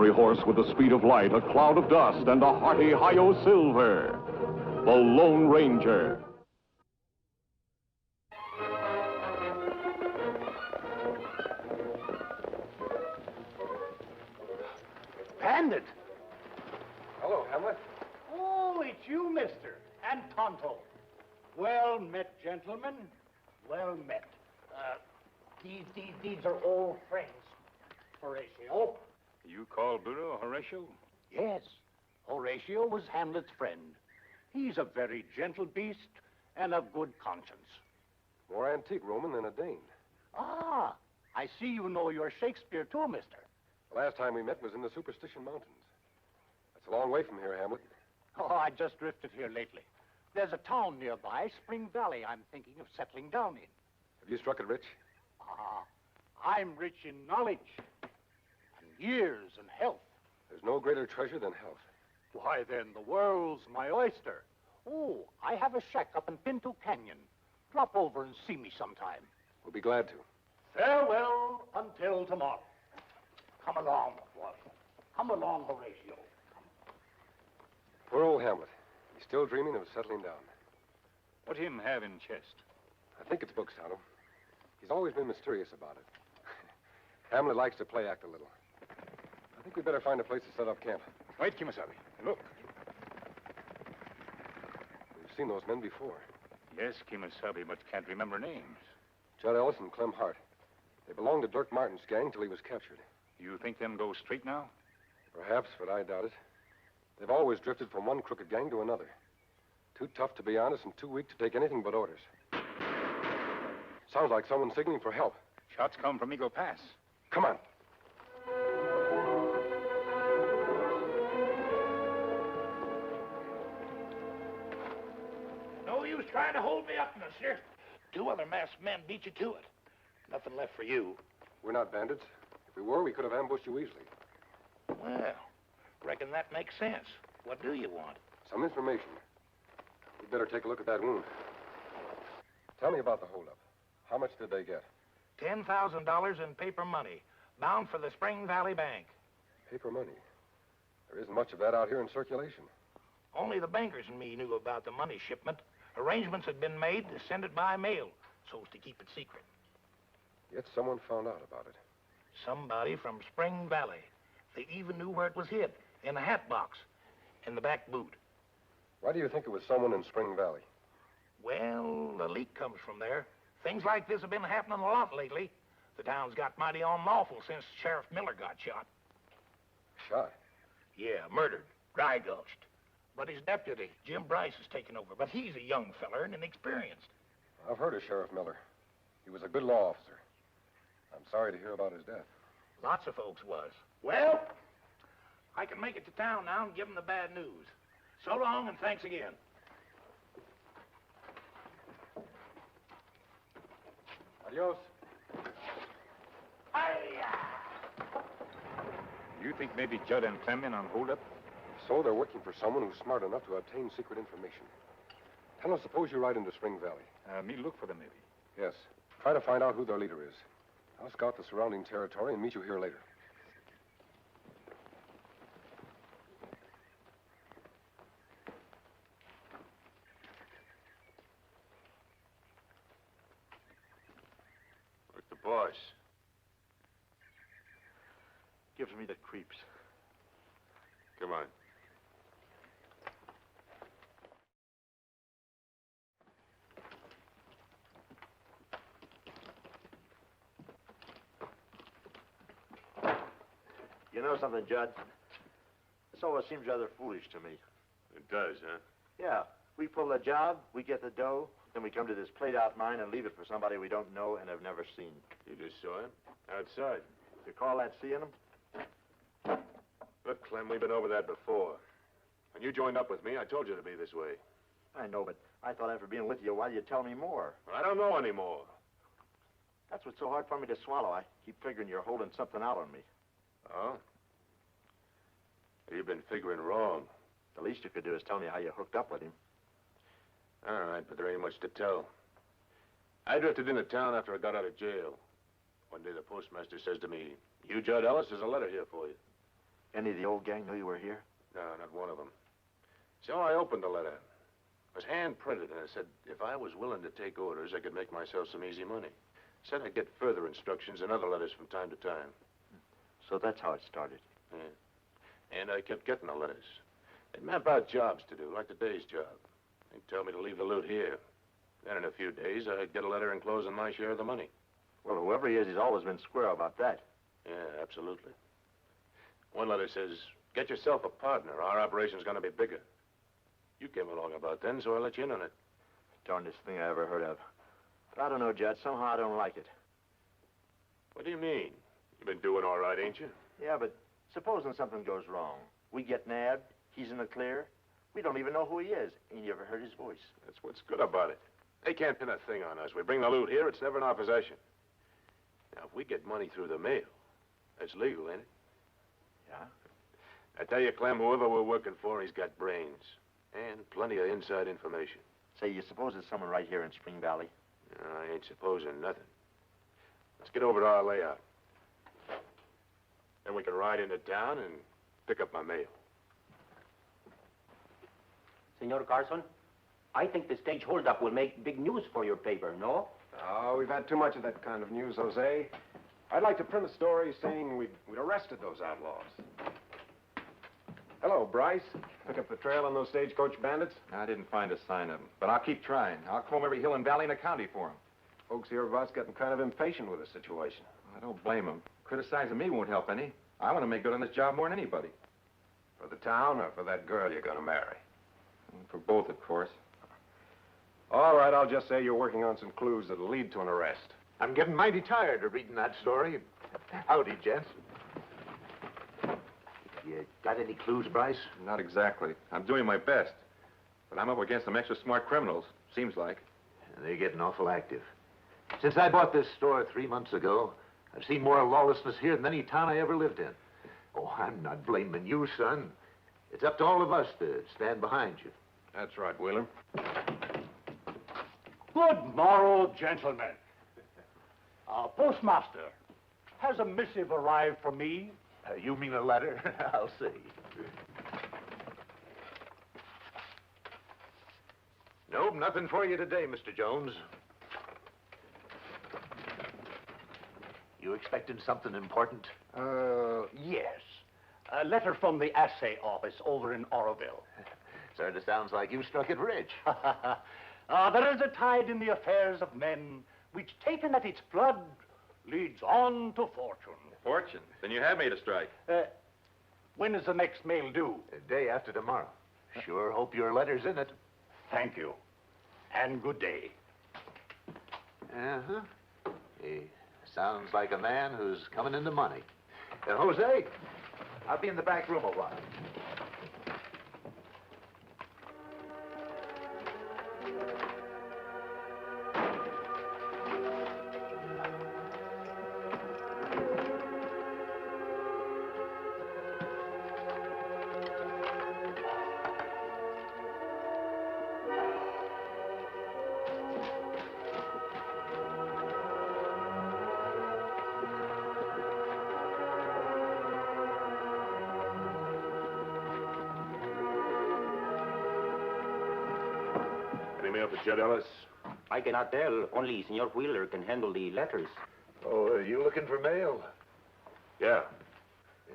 ordinary horse with the speed of light, a cloud of dust, and a hearty hi-yo silver. The Lone Ranger. Bandit! Hello, Hamlet. Oh, it's you, mister, and Tonto. Well met, gentlemen. Well met. These are old friends, Horatio. You call Bruno Horatio? Yes, Horatio was Hamlet's friend. He's a very gentle beast and of good conscience. More antique Roman than a Dane. Ah, I see you know your Shakespeare too, mister. The last time we met was in the Superstition Mountains. That's a long way from here, Hamlet. Oh, I just drifted here lately. There's a town nearby, Spring Valley, I'm thinking of settling down in. Have you struck it rich? Ah, I'm rich in knowledge and years and health. There's no greater treasure than health. Why, then, the world's my oyster. Oh, I have a shack up in Pinto Canyon. Drop over and see me sometime. We'll be glad to. Farewell until tomorrow. Come along, boy. Come along, Horatio. Poor old Hamlet. He's still dreaming of settling down. What him have in chest? I think it's books, Tonto. He's always been mysterious about it. Hamlet likes to play act a little. I think we'd better find a place to set up camp. Wait, Kemo Sabe. Look. We've seen those men before. Yes, Kemo Sabe, but can't remember names. Judd Ellis and Clem Hart. They belonged to Dirk Martin's gang till he was captured. You think them go straight now? Perhaps, but I doubt it. They've always drifted from one crooked gang to another. Too tough to be honest and too weak to take anything but orders. Sounds like someone signaling for help. Shots come from Eagle Pass. Come on. No use trying to hold me up, mister. 2 other masked men beat you to it. Nothing left for you. We're not bandits. If we were, we could have ambushed you easily. Well, reckon that makes sense. What do you want? Some information. We'd better take a look at that wound. Tell me about the holdup. How much did they get? $10,000 in paper money, bound for the Spring Valley Bank. Paper money. There isn't much of that out here in circulation. Only the bankers and me knew about the money shipment. Arrangements had been made to send it by mail, so as to keep it secret. Yet someone found out about it. Somebody from Spring Valley. They even knew where it was hid, in a hat box, in the back boot. Why do you think it was someone in Spring Valley? Well, the leak comes from there. Things like this have been happening a lot lately. The town's got mighty unlawful since Sheriff Miller got shot. Shot? Yeah, murdered, dry gulched. But his deputy, Jim Bryce, is taking over. But he's a young feller and inexperienced. I've heard of Sheriff Miller. He was a good law officer. I'm sorry to hear about his death. Lots of folks was. Well, I can make it to town now and give them the bad news. So long, and thanks again. Adios. You think maybe Judd and Clem in on holdup? If so, they're working for someone who's smart enough to obtain secret information. Tell us, suppose you ride into Spring Valley. Me look for them, maybe. Yes. Try to find out who their leader is. I'll scout the surrounding territory and meet you here later. Where's the boss? Gives me the creeps. Come on. You know something, Judd? This always seems rather foolish to me. It does, huh? Yeah. We pull the job, we get the dough, then we come to this played-out mine and leave it for somebody we don't know and have never seen. You just saw him? Outside. You call that seeing him? Look, Clem, we've been over that before. When you joined up with me, I told you to be this way. I know, but I thought after being with you a while, you'd tell me more. Well, I don't know anymore. That's what's so hard for me to swallow. I keep figuring you're holding something out on me. Oh? You've been figuring wrong. The least you could do is tell me how you hooked up with him. All right, but there ain't much to tell. I drifted into town after I got out of jail. One day the postmaster says to me, "You, Judd Ellis, there's a letter here for you." Any of the old gang knew you were here? No, not one of them. So I opened the letter. It was hand-printed, and it said if I was willing to take orders, I could make myself some easy money. It said I'd get further instructions and other letters from time to time. So that's how it started. Yeah. And I kept getting the letters. They'd map out jobs to do, like today's job. They'd tell me to leave the loot here. Then in a few days, I'd get a letter enclosing my share of the money. Well, whoever he is, he's always been square about that. Yeah, absolutely. One letter says, get yourself a partner. Our operation's going to be bigger. You came along about then, so I let you in on it. Darndest thing I ever heard of. But I don't know, Judge. Somehow I don't like it. What do you mean? You've been doing all right, ain't you? Yeah, but supposing something goes wrong. We get nabbed. He's in the clear. We don't even know who he is. Ain't you ever heard his voice? That's what's good about it. They can't pin a thing on us. We bring the loot here, it's never in our possession. Now, if we get money through the mail, that's legal, ain't it? Yeah? I tell you, Clem, whoever we're working for, he's got brains. And plenty of inside information. Say, you suppose there's someone right here in Spring Valley? No, I ain't supposing nothing. Let's get over to our layout. Then we can ride into town and pick up my mail. Senor Carson, I think the stage holdup will make big news for your paper, no? Oh, we've had too much of that kind of news, Jose. I'd like to print a story saying we'd arrested those outlaws. Hello, Bryce. Pick up the trail on those stagecoach bandits? I didn't find a sign of them, but I'll keep trying. I'll comb every hill and valley in the county for them. Folks hereabouts getting kind of impatient with the situation. I don't blame them. Criticizing me won't help any. I want to make good on this job more than anybody. For the town or for that girl you're going to marry? For both, of course. All right, I'll just say you're working on some clues that'll lead to an arrest. I'm getting mighty tired of reading that story. Howdy, gents. You got any clues, Bryce? Not exactly. I'm doing my best. But I'm up against some extra smart criminals, seems like. They're getting awful active. Since I bought this store 3 months ago, I've seen more lawlessness here than any town I ever lived in. Oh, I'm not blaming you, son. It's up to all of us to stand behind you. That's right, Wheeler. Good morrow, gentlemen. Postmaster, has a missive arrived for me? You mean a letter? I'll see. Nope, nothing for you today, Mr. Jones. You expecting something important? Yes. A letter from the assay office over in Oroville. Sort of sounds like you struck it rich. There is a tide in the affairs of men, which taken at its flood, leads on to fortune. Fortune? Then you have made a strike. When is the next mail due? The day after tomorrow. Sure hope your letter's in it. Thank you. And good day. Uh-huh. He sounds like a man who's coming into money. Jose, I'll be in the back room a while. Mail for Judd Ellis? I cannot tell. Only Senor Wheeler can handle the letters. Oh, are you looking for mail? Yeah.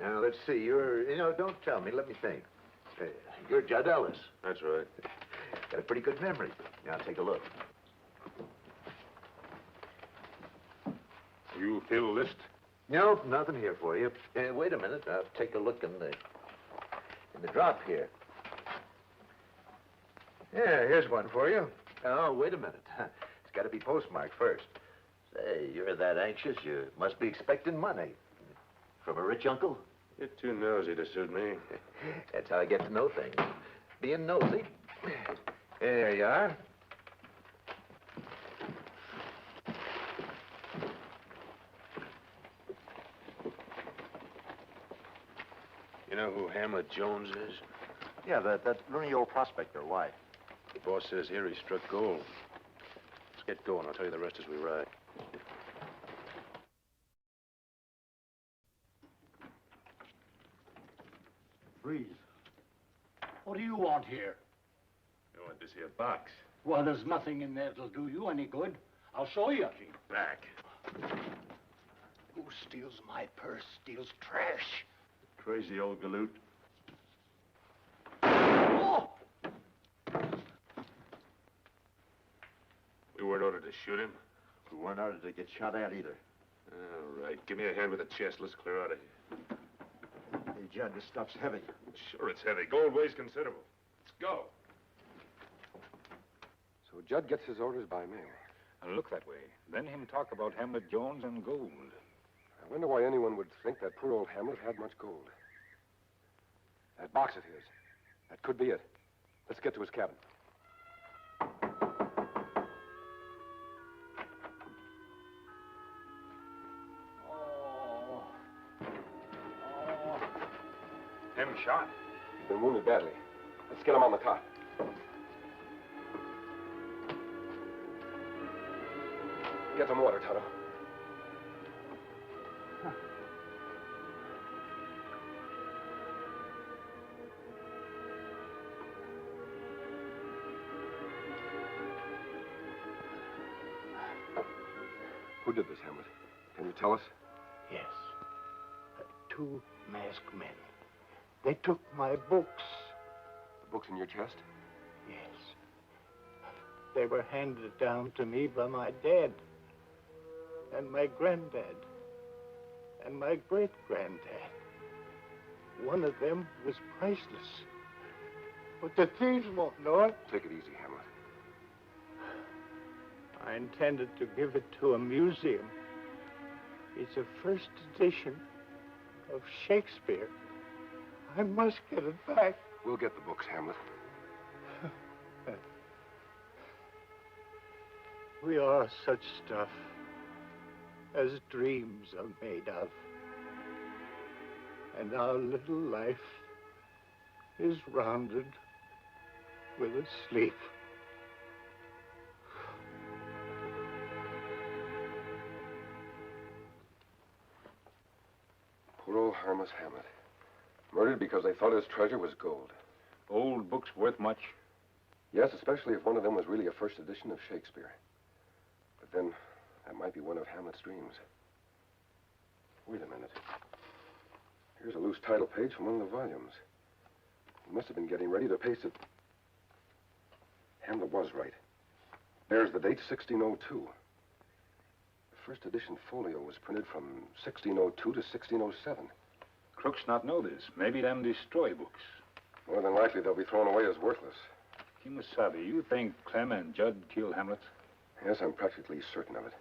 Now, let's see. Don't tell me. Let me think. You're Judd Ellis. That's right. Got a pretty good memory. Now, take a look. You fill list? Nope, nothing here for you. Wait a minute. I'll take a look in the drop here. Yeah, here's one for you. Oh, wait a minute. It's got to be postmarked first. Say, you're that anxious, you must be expecting money. From a rich uncle? You're too nosy to suit me. That's how I get to know things. Being nosy. There you are. You know who Hamlet Jones is? Yeah, that loony old prospector. Why? The boss says here he struck gold. Let's get going. I'll tell you the rest as we ride. want here? You want to see a box? Well, there's nothing in there that'll do you any good. I'll show you. Keep back. Who steals my purse steals trash. Crazy old galoot. Oh! We weren't ordered to shoot him. We weren't ordered to get shot at either. All right, give me a hand with the chest. Let's clear out of here. Hey, Judd, this stuff's heavy. Sure, it's heavy. Gold weighs considerable. Let's go. So Judd gets his orders by mail. And look that way. Then him talk about Hamlet Jones and gold. I wonder why anyone would think that poor old Hamlet had much gold. That box of his. That could be it. Let's get to his cabin. Him shot. He's been wounded badly. Let's get him on the cot. Get some water, Tonto. Who did this, Hamlet? Can you tell us? Yes. 2 masked men. They took my books. The books in your chest? Yes. They were handed down to me by my dad. And my granddad. And my great-granddad. One of them was priceless. But the thieves won't know it. Take it easy, Hamlet. I intended to give it to a museum. It's a first edition of Shakespeare. I must get it back. We'll get the books, Hamlet. We are such stuff as dreams are made of. And our little life is rounded with a sleep. Poor old harmless Hamlet. Murdered because they thought his treasure was gold. Old books worth much. Yes, especially if one of them was really a first edition of Shakespeare. But then, that might be one of Hamlet's dreams. Wait a minute. Here's a loose title page from one of the volumes. He must have been getting ready to paste it. Hamlet was right. There's the date, 1602. The first edition folio was printed from 1602 to 1607. Crooks not know this. Maybe them destroy books. More than likely, they'll be thrown away as worthless. Kemo Sabe, you think Clem and Judd killed Hamlet? Yes, I'm practically certain of it.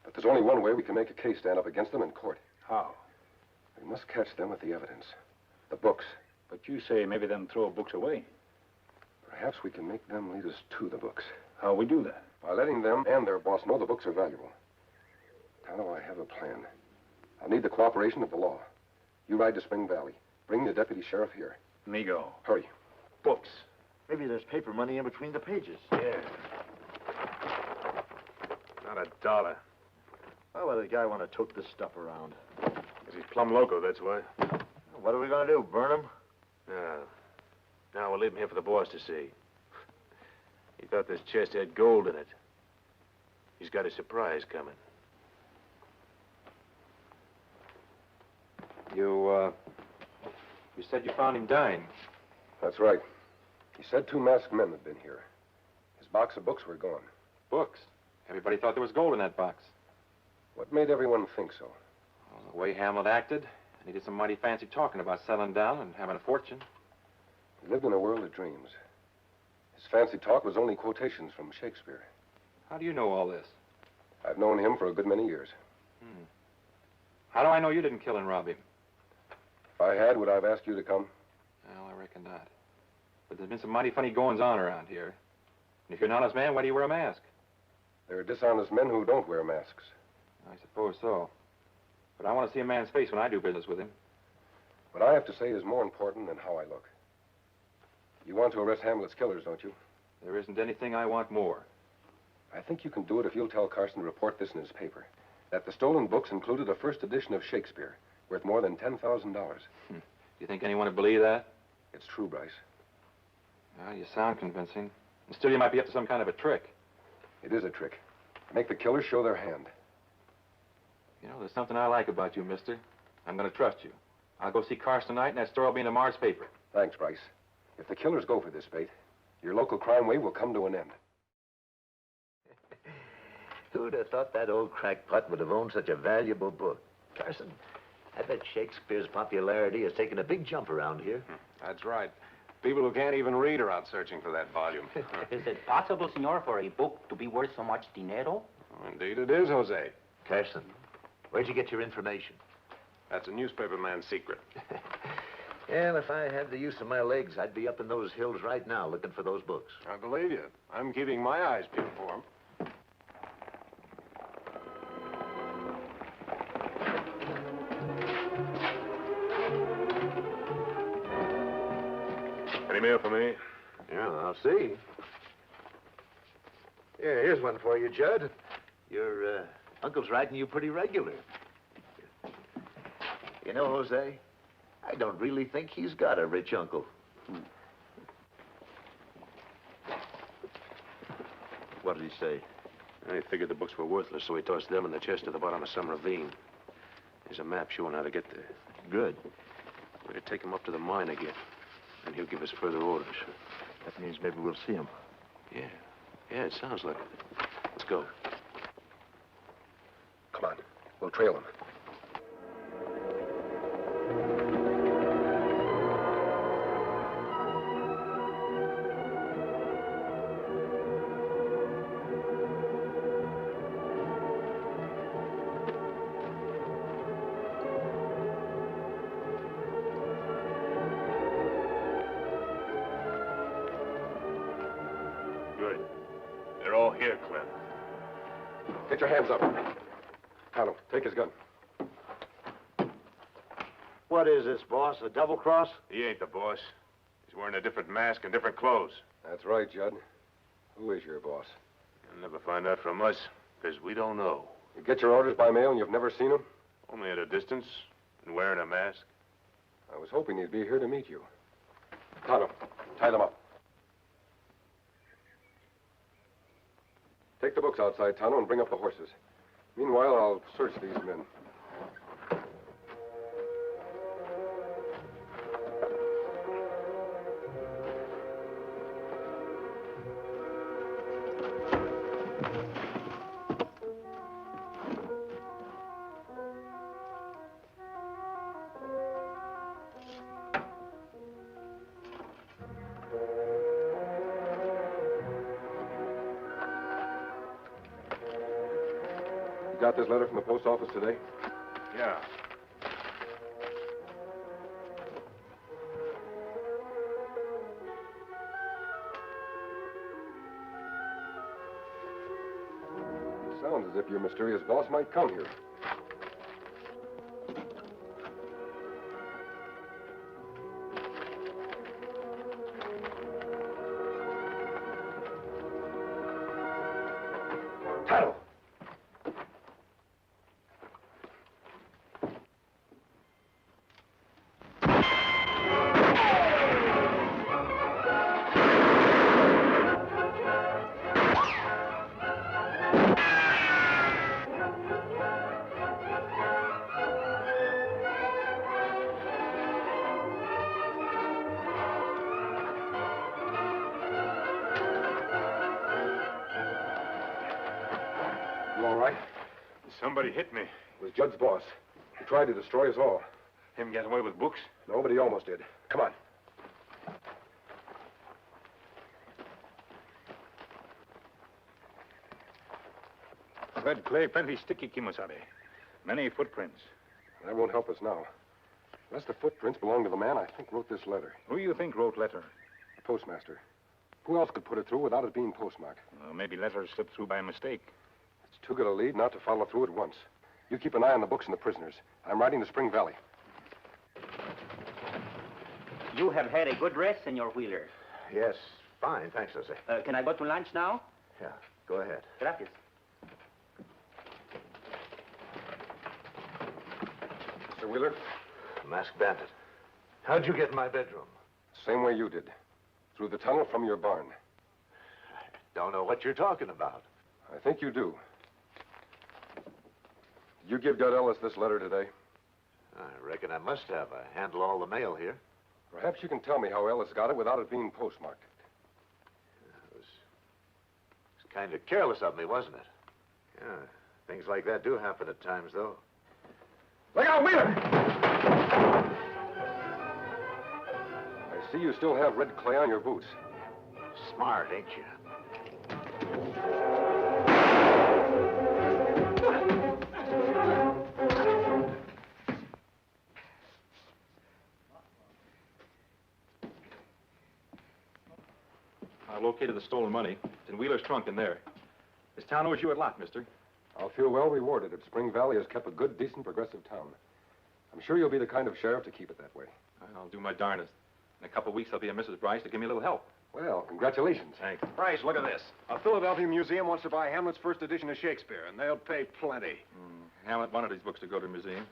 But there's only one way we can make a case stand up against them in court. How? We must catch them with the evidence. The books. But you say maybe them throw books away. Perhaps we can make them lead us to the books. How we do that? By letting them and their boss know the books are valuable. Tonto, I have a plan. I'll need the cooperation of the law. You ride to Spring Valley. Bring the deputy sheriff here. Me go. Hurry. Books. Maybe there's paper money in between the pages. Yeah. Not a dollar. Why would the guy want to tote this stuff around? Because he's plumb loco, that's why. What are we going to do, burn him? Now we'll leave him here for the boss to see. He thought this chest had gold in it. He's got a surprise coming. You said you found him dying. That's right. He said 2 masked men had been here. His box of books were gone. Books. Everybody thought there was gold in that box. What made everyone think so? Well, the way Hamlet acted, and he did some mighty fancy talking about settling down and having a fortune. He lived in a world of dreams. His fancy talk was only quotations from Shakespeare. How do you know all this? I've known him for a good many years. How do I know you didn't kill and rob him? If I had, would I have asked you to come? Well, I reckon not. But there's been some mighty funny goings-on around here. And if you're an honest man, why do you wear a mask? There are dishonest men who don't wear masks. I suppose so. But I want to see a man's face when I do business with him. What I have to say is more important than how I look. You want to arrest Hamlet's killers, don't you? There isn't anything I want more. I think you can do it if you'll tell Carson to report this in his paper. That the stolen books included a first edition of Shakespeare, worth more than $10,000. Do you think anyone would believe that? It's true, Bryce. Well, you sound convincing. And still, you might be up to some kind of a trick. It is a trick. Make the killers show their hand. You know, there's something I like about you, mister. I'm going to trust you. I'll go see Carson tonight, and that story will be in tomorrow's paper. Thanks, Bryce. If the killers go for this bait, your local crime wave will come to an end. Who'd have thought that old crackpot would have owned such a valuable book? Carson, I bet Shakespeare's popularity has taken a big jump around here. That's right. People who can't even read are out searching for that volume. Is it possible, senor, for a book to be worth so much dinero? Indeed it is, Jose. Carson, where'd you get your information? That's a newspaper man's secret. Well, if I had the use of my legs, I'd be up in those hills right now looking for those books. I believe you. I'm keeping my eyes peeled for them. Any mail for me? Yeah, I'll see. Yeah, here's one for you, Judd. Your uncle's writing you pretty regular. You know, Jose, I don't really think he's got a rich uncle. What did he say? I figured the books were worthless, so he tossed them in the chest at the bottom of some ravine. There's a map showing how to get there. Good. We're to take him up to the mine again, and he'll give us further orders. That means maybe we'll see him. Yeah. Yeah, it sounds like it. Let's go. Come on. We'll trail them. Good. They're all here, Clem. Get your hands up. Tonto, take his gun. What is this, boss? A double cross? He ain't the boss. He's wearing a different mask and different clothes. That's right, Judd. Who is your boss? You'll never find out from us, because we don't know. You get your orders by mail and you've never seen him? Only at a distance and wearing a mask. I was hoping he'd be here to meet you. Tonto, tie them up. Take the books outside, Tonto, and bring up the horses. Meanwhile, I'll search these men. You got this letter from the post office today? Yeah. It sounds as if your mysterious boss might come here. Tonto! You all right? Somebody hit me. It was Judd's boss. He tried to destroy us all. Him get away with books? No, but he almost did. Come on. Red clay, plenty sticky, Kemo Sabe. Many footprints. That won't help us now. Unless the footprints belong to the man I think wrote this letter. Who you think wrote letter? The postmaster. Who else could put it through without it being postmarked? Maybe letters slipped through by mistake. It's too good a lead not to follow through at once. You keep an eye on the books and the prisoners. I'm riding to Spring Valley. You have had a good rest, Senor Wheeler. Yes, fine, thanks, Jose. Can I go to lunch now? Yeah, go ahead. Gracias. Mr. Wheeler? Masked bandit. How'd you get in my bedroom? Same way you did. Through the tunnel from your barn. Don't know what you're talking about. I think you do. Did you give Dud Ellis this letter today? I reckon I must have. I handle all the mail here. Perhaps you can tell me how Ellis got it without it being postmarked. It was kind of careless of me, wasn't it? Yeah, things like that do happen at times, though. Look out, Wheeler! I see you still have red clay on your boots. Smart, ain't you? I located the stolen money. It's in Wheeler's trunk in there. This town owes you a lot, mister. I'll feel well rewarded if Spring Valley has kept a good, decent, progressive town. I'm sure you'll be the kind of sheriff to keep it that way. I'll do my darnest. In a couple of weeks, I'll be at Mrs. Bryce to give me a little help. Well, congratulations. Thanks. Bryce, look at this. A Philadelphia museum wants to buy Hamlet's first edition of Shakespeare, and they'll pay plenty. Hamlet wanted his books to go to the museum.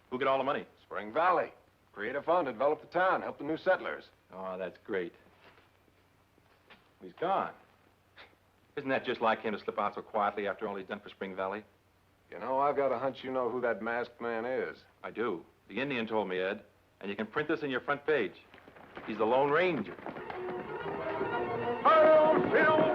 Who'll get all the money? Spring Valley. Create a fund, develop the town, help the new settlers. Oh, that's great. He's gone. Isn't that just like him to slip out so quietly after all he's done for Spring Valley? You know, I've got a hunch you know who that masked man is. I do. The Indian told me, Ed. And you can print this in your front page. He's the Lone Ranger. Hail, Phil!